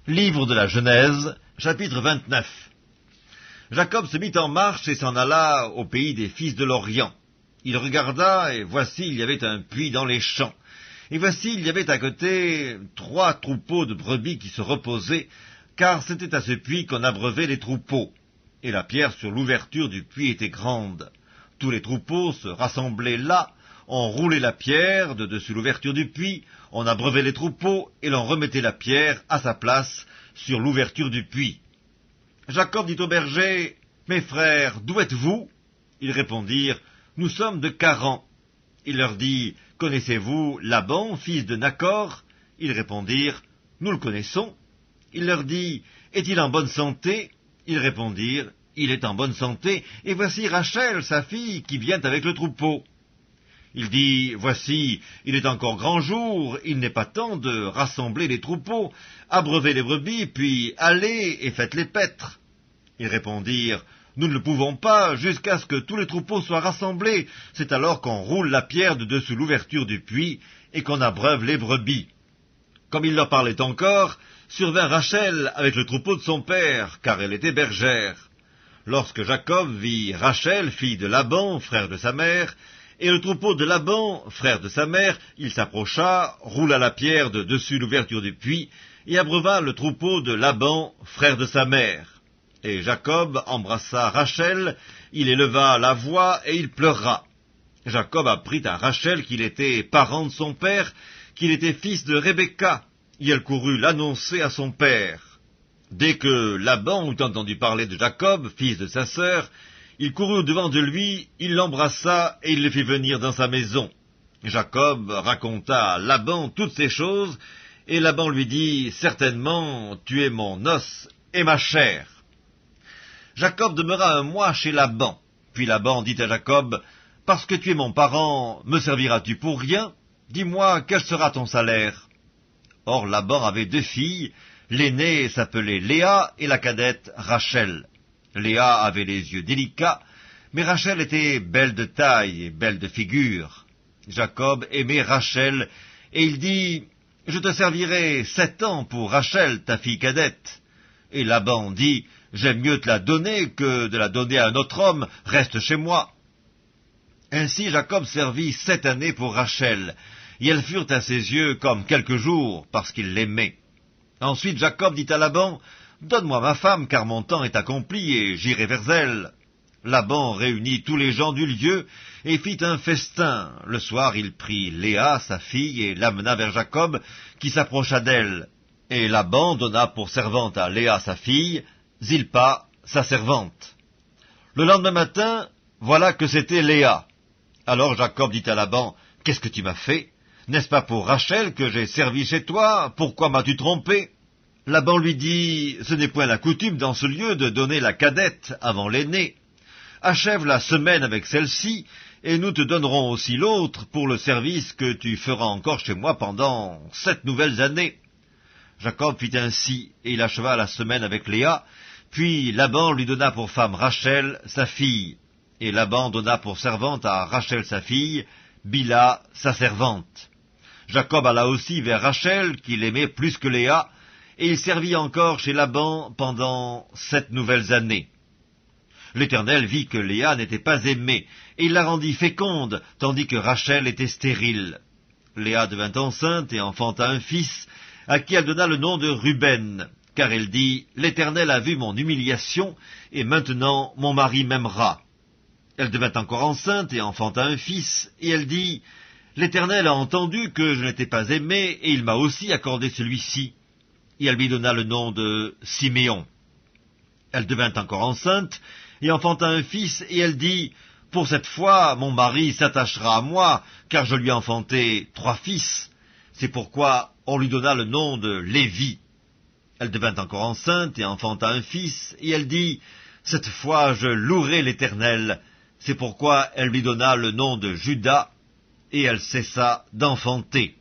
Livre de la Genèse, chapitre 29. Jacob se mit en marche et s'en alla au pays des fils de l'Orient. Il regarda, et voici il y avait un puits dans les champs. Et voici il y avait à côté 3 troupeaux de brebis qui se reposaient, car c'était à ce puits qu'on abreuvait les troupeaux. Et la pierre sur l'ouverture du puits était grande. Tous les troupeaux se rassemblaient là, on roulait la pierre de dessus l'ouverture du puits, on abreuvait les troupeaux, et l'on remettait la pierre à sa place sur l'ouverture du puits. Jacob dit aux bergers, « Mes frères, d'où êtes-vous » Ils répondirent, « Nous sommes de Charan. » Il leur dit, « Connaissez-vous Laban, fils de Nacor » Ils répondirent, « Nous le connaissons. » Il leur dit, « Est-il en bonne santé » Ils répondirent, « Il est en bonne santé, et voici Rachel, sa fille, qui vient avec le troupeau. » Il dit, « Voici, il est encore grand jour, il n'est pas temps de rassembler les troupeaux, abreuvez les brebis, puis allez et faites-les paître. » Ils répondirent, « Nous ne le pouvons pas, jusqu'à ce que tous les troupeaux soient rassemblés. C'est alors qu'on roule la pierre de dessous l'ouverture du puits et qu'on abreuve les brebis. » Comme il leur parlait encore, survint Rachel avec le troupeau de son père, car elle était bergère. Lorsque Jacob vit Rachel, fille de Laban, frère de sa mère, et le troupeau de Laban, frère de sa mère, il s'approcha, roula la pierre de dessus l'ouverture du puits, et abreuva le troupeau de Laban, frère de sa mère. Et Jacob embrassa Rachel, il éleva la voix, et il pleura. Jacob apprit à Rachel qu'il était parent de son père, qu'il était fils de Rebecca, et elle courut l'annoncer à son père. Dès que Laban eut entendu parler de Jacob, fils de sa sœur, il courut au-devant de lui, il l'embrassa et il le fit venir dans sa maison. Jacob raconta à Laban toutes ces choses, et Laban lui dit, « Certainement, tu es mon os et ma chair. » Jacob demeura 1 mois chez Laban. Puis Laban dit à Jacob, « Parce que tu es mon parent, me serviras-tu pour rien? Dis-moi, quel sera ton salaire ?» Or Laban avait 2 filles, l'aînée s'appelait Léa et la cadette Rachel. Léa avait les yeux délicats, mais Rachel était belle de taille et belle de figure. Jacob aimait Rachel, et il dit, « Je te servirai 7 ans pour Rachel, ta fille cadette. » Et Laban dit, « J'aime mieux te la donner que de la donner à un autre homme, reste chez moi. » Ainsi Jacob servit 7 années pour Rachel, et elles furent à ses yeux comme quelques jours, parce qu'il l'aimait. Ensuite Jacob dit à Laban, « Donne-moi ma femme, car mon temps est accompli, et j'irai vers elle. » Laban réunit tous les gens du lieu, et fit un festin. Le soir il prit Léa, sa fille, et l'amena vers Jacob, qui s'approcha d'elle. Et Laban donna pour servante à Léa, sa fille, Zilpa, sa servante. Le lendemain matin, voilà que c'était Léa. Alors Jacob dit à Laban, « Qu'est-ce que tu m'as fait? N'est-ce pas pour Rachel que j'ai servi chez toi? Pourquoi m'as-tu trompé ?» Laban lui dit, « Ce n'est point la coutume dans ce lieu de donner la cadette avant l'aînée. Achève la semaine avec celle-ci, et nous te donnerons aussi l'autre pour le service que tu feras encore chez moi pendant 7 nouvelles années. » Jacob fit ainsi, et il acheva la semaine avec Léa, puis Laban lui donna pour femme Rachel, sa fille, et Laban donna pour servante à Rachel sa fille, Bila, sa servante. Jacob alla aussi vers Rachel, qu'il aimait plus que Léa, et il servit encore chez Laban pendant 7 nouvelles années. L'Éternel vit que Léa n'était pas aimée, et il la rendit féconde, tandis que Rachel était stérile. Léa devint enceinte et enfanta un fils, à qui elle donna le nom de Ruben, car elle dit, « L'Éternel a vu mon humiliation, et maintenant mon mari m'aimera. » Elle devint encore enceinte et enfanta un fils, et elle dit, « L'Éternel a entendu que je n'étais pas aimée, et il m'a aussi accordé celui-ci. » Et elle lui donna le nom de Siméon. Elle devint encore enceinte, et enfanta un fils, et elle dit, « Pour cette fois, mon mari s'attachera à moi, car je lui ai enfanté 3 fils. » C'est pourquoi on lui donna le nom de Lévi. Elle devint encore enceinte, et enfanta un fils, et elle dit, « Cette fois je louerai l'Éternel. » C'est pourquoi elle lui donna le nom de Juda, et elle cessa d'enfanter.